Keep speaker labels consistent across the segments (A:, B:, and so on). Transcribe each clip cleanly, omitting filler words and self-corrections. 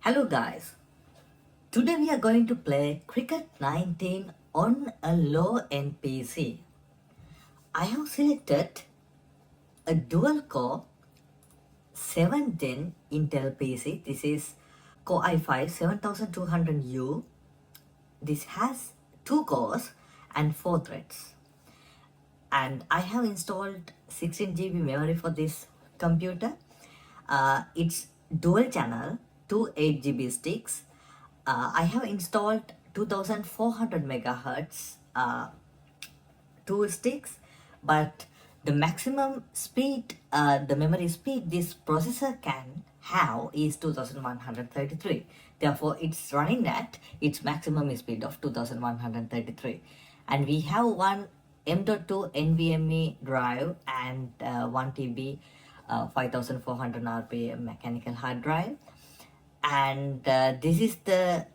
A: Hello guys, today we are going to play Cricket 19 on a low-end PC. I have selected a dual-core 7th gen Intel PC. This is Core i5 7200U. This has 2 cores and 4 threads. And I have installed 16 GB memory for this computer. It's dual channel, 2 8 GB sticks. I have installed 2400 megahertz 2 sticks, but the maximum speed, the memory speed this processor can have is 2133. Therefore, it's running at its maximum speed of 2133. And we have one M.2 NvMe drive and 1 TB 5400 RPM mechanical hard drive. And this is the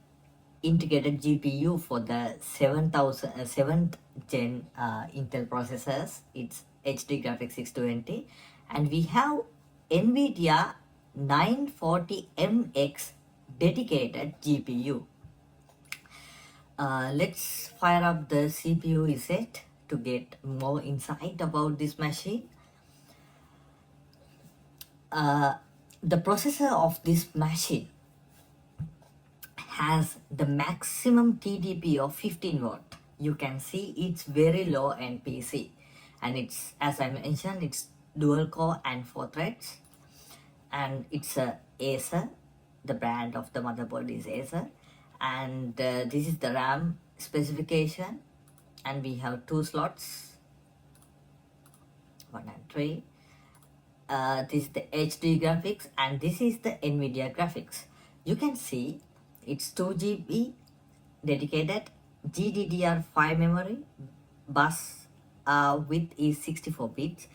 A: integrated GPU for the 7th gen Intel processors. It's HD graphics 620, and we have Nvidia 940MX dedicated GPU. Let's fire up the CPU reset to get more insight about this machine. The processor of this machine has the maximum TDP of 15 watt. You can see it's very low end PC, and it's, as I mentioned, it's dual core and 4 threads, and it's a Acer. The brand of the motherboard is Acer, and this is the RAM specification, and we have 2 slots, 1 and 3. This is the HD graphics, and this is the Nvidia graphics. You can see it's 2 GB dedicated GDDR5 memory, bus width is 64 bits,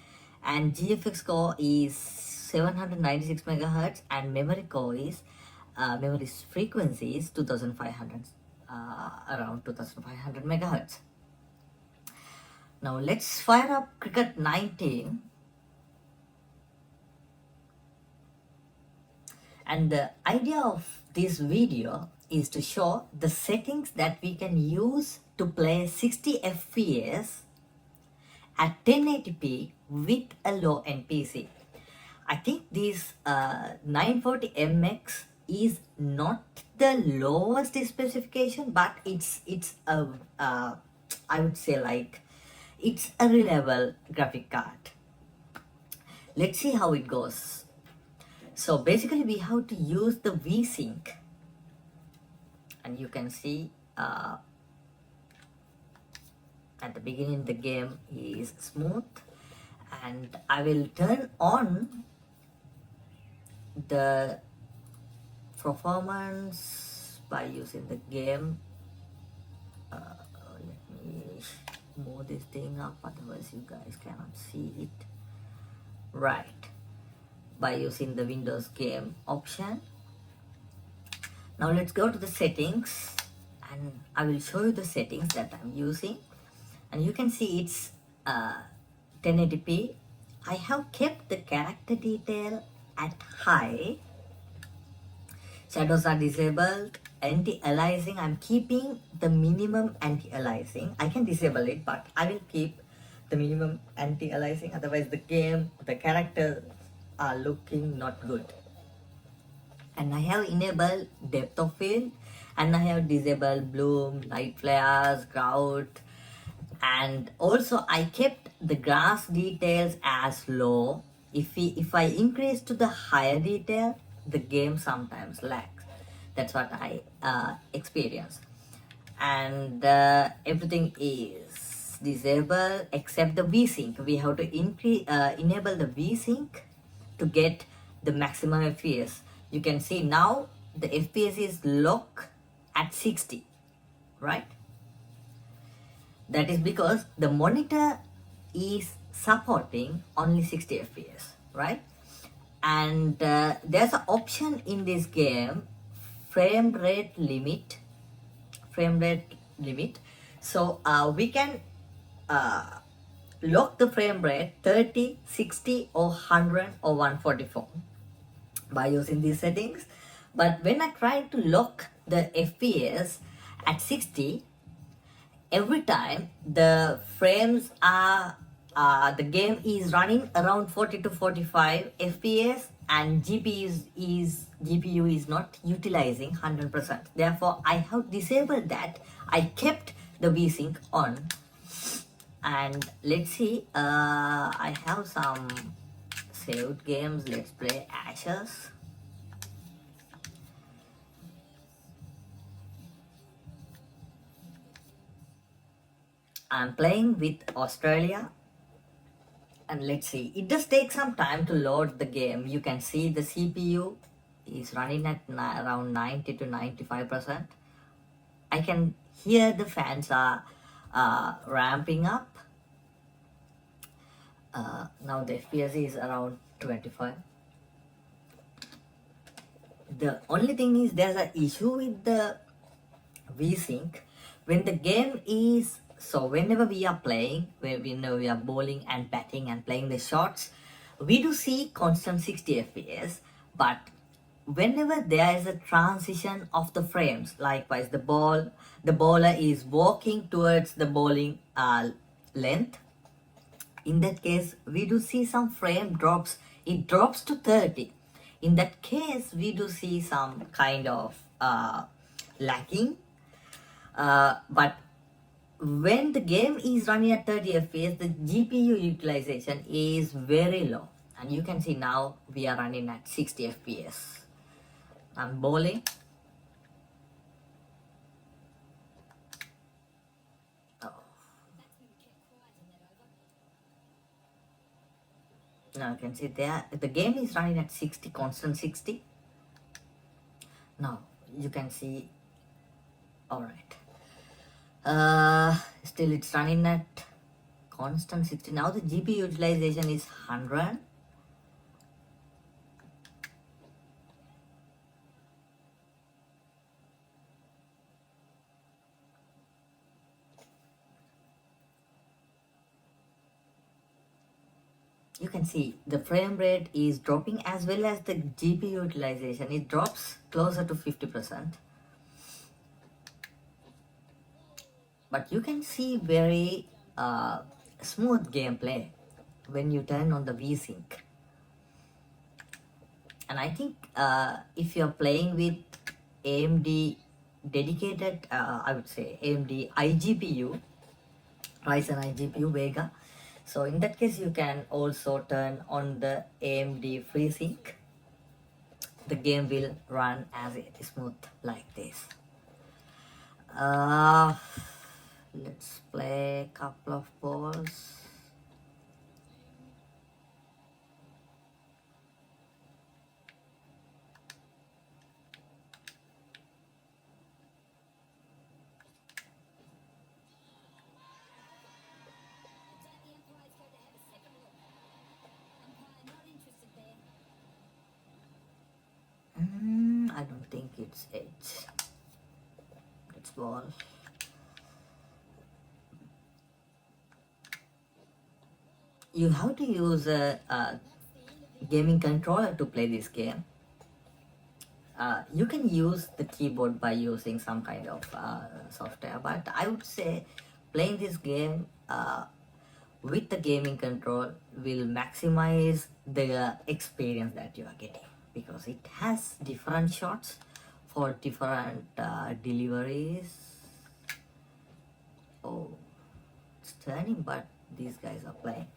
A: and GFX core is 796 megahertz, and memory core is memory frequency is 2500, around 2500 megahertz. Now let's fire up Cricket 19. And the idea of this video is to show the settings that we can use to play 60 FPS at 1080p with a low-end PC. I think this 940MX is not the lowest specification, but it's a I would say like it's a reliable graphic card. Let's see how it goes. So basically we have to use the VSync, and you can see at the beginning the game is smooth, and I will turn on the performance by using the game. Let me move this thing up, otherwise you guys cannot see it. Right, by using the Windows game option. Now let's go to the settings, and I will show you the settings that I'm using, and you can see it's 1080p. I have kept the character detail at high, shadows are disabled, anti-aliasing I'm keeping the minimum anti-aliasing. I can disable it, but I will keep the minimum anti-aliasing, otherwise the character are looking not good. And I have enabled depth of field, and I have disabled bloom, light flares, crowd, and also I kept the grass details as low. If I increase to the higher detail, the game sometimes lags. That's what I experience. And everything is disabled except the VSync. We have to enable the VSync to get the maximum FPS. You can see now the FPS is locked at 60, right? That is because the monitor is supporting only 60 FPS, right? And there's an option in this game, frame rate limit. So we can lock the frame rate 30, 60 or 100 or 144 by using these settings. But when I try to lock the FPS at 60, every time the frames are the game is running around 40 to 45 FPS, and GPU is not utilizing 100%. Therefore, I have disabled that. I kept the VSync on, and let's see. I have some saved games. Let's play Ashes. I'm playing with Australia, and let's see, it does take some time to load the game. You can see the CPU is running at around 90 to 95%. I can hear the fans are ramping up. Now the FPS is around 25. The only thing is there's an issue with the VSync. When the game is, so whenever we are playing, whenever we are bowling and batting and playing the shots, we do see constant 60 FPS. But whenever there is a transition of the frames, likewise the bowler is walking towards the bowling length, in that case we do see some frame drops. It drops to 30. In that case we do see some kind of lacking. But when the game is running at 30 FPS, the GPU utilization is very low. And you can see now we are running at 60 FPS. I'm bowling. Oh. Now you can see there the game is running at 60, constant 60. Now you can see, alright. Still it's running at constant 60. Now the GPU utilization is 100. You can see the frame rate is dropping, as well as the GPU utilization. It drops closer to 50%. But you can see very smooth gameplay when you turn on the VSync. And I think if you're playing with AMD dedicated, I would say AMD iGPU, Ryzen iGPU Vega, so in that case you can also turn on the AMD FreeSync. The game will run as it is smooth like this. Let's play a couple of balls. I don't think it's edge. It's ball. You have to use a gaming controller to play this game. You can use the keyboard by using some kind of software, but I would say playing this game with the gaming control will maximize the experience that you are getting, because it has different shots for different deliveries. Oh, it's turning, but these guys are playing.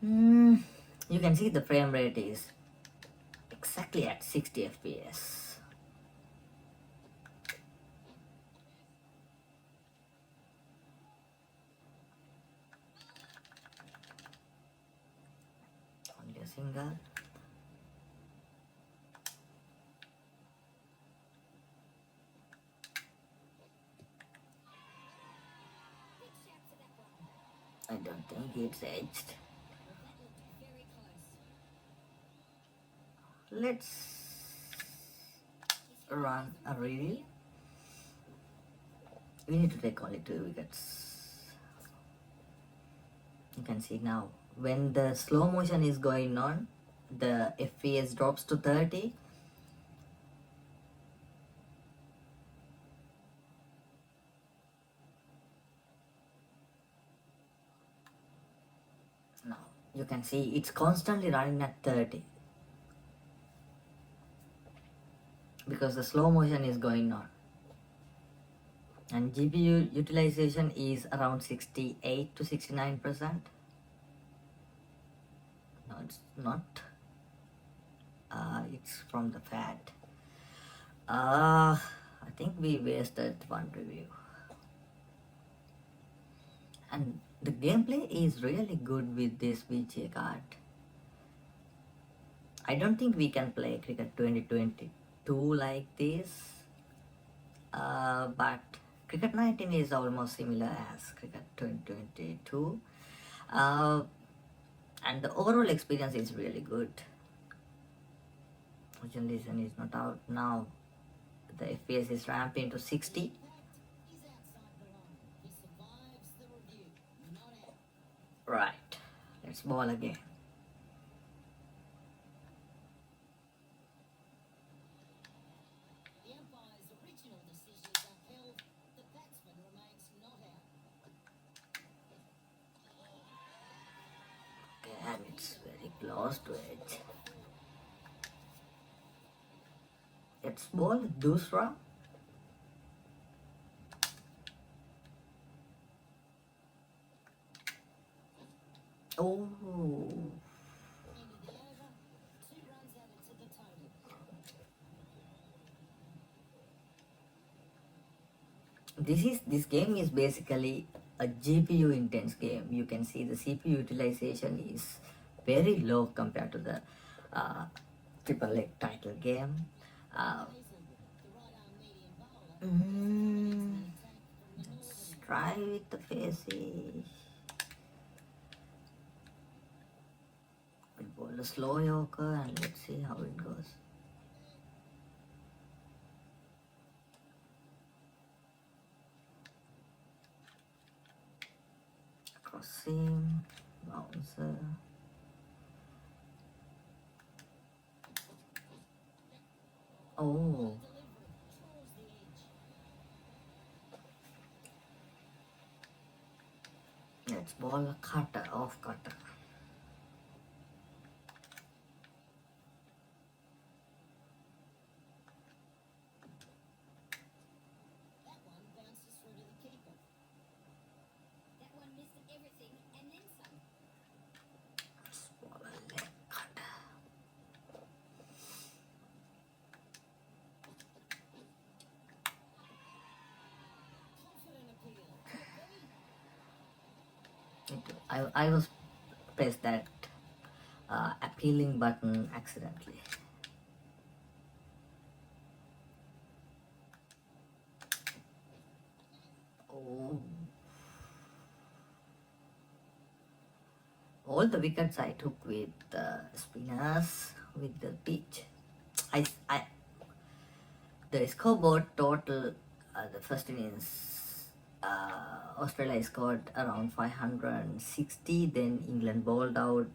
A: You can see the frame rate is exactly at 60 FPS. Only a single. I don't think it's edged. Let's run a review. We need to take only 2 wickets. You can see now when the slow motion is going on, the FPS drops to 30. You can see it's constantly running at 30 because the slow motion is going on. And GPU utilization is around 68 to 69%. No, it's not. It's from the fat. I think we wasted one review. And the gameplay is really good with this VGA card. I don't think we can play Cricket 2022 like this. But Cricket 19 is almost similar as Cricket 2022. And the overall experience is really good. Resolution is not out now. The FPS is ramping to 60. Right, let's ball again. Damn, it's very close to edge. Let's ball Dusra. Oh. This game is basically a GPU intense game. You can see the CPU utilization is very low compared to the triple leg title game. Let's try with the faces. We'll bowl a slow Yorker and let's see how it goes. Crossing, bouncer. Oh. Let's ball a cutter, off cutter. Let's ball a leg cutter. I was pressed that appealing button accidentally. Oh. All the wickets I took with spinners with the pitch. The scoreboard total, the first innings, Australia scored around 560, then England bowled out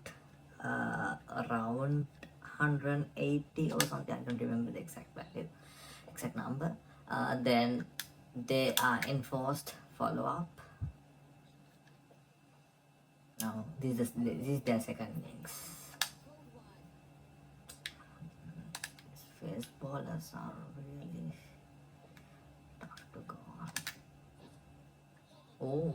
A: around 180 or something. I don't remember the exact number. Then they are enforced follow-up. Now this is their second innings. These fast bowlers are really tough to go on. Oh.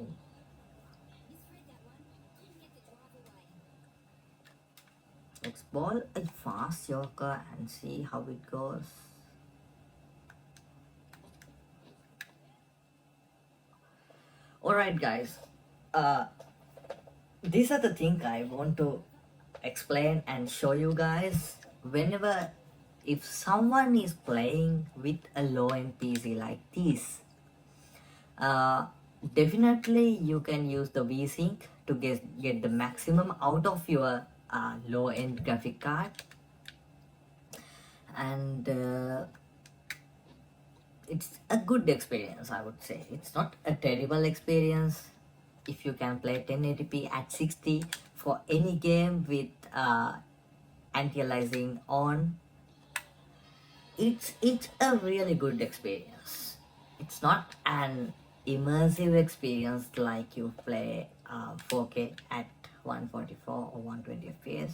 A: Let's ball a fast Yorker and see how it goes. Alright guys, these are the things I want to explain and show you guys. Whenever, if someone is playing with a low-end PC like this, definitely you can use the V-Sync to get the maximum out of your low-end graphic card. And it's a good experience, I would say. It's not a terrible experience if you can play 1080p at 60 for any game with anti-aliasing on. It's a really good experience. It's not an immersive experience like you play 4K at 144 or 120 FPS.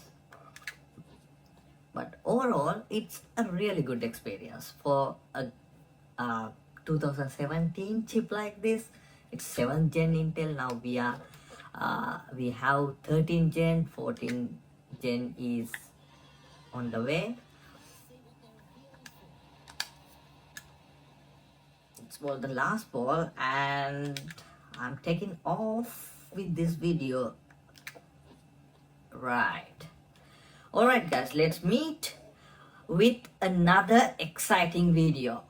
A: But overall, it's a really good experience for a 2017 chip like this. It's 7th gen Intel. Now we have 13 gen, 14 gen is on the way. It's for the last ball, and I'm taking off with this video. Right. Alright guys, let's meet with another exciting video.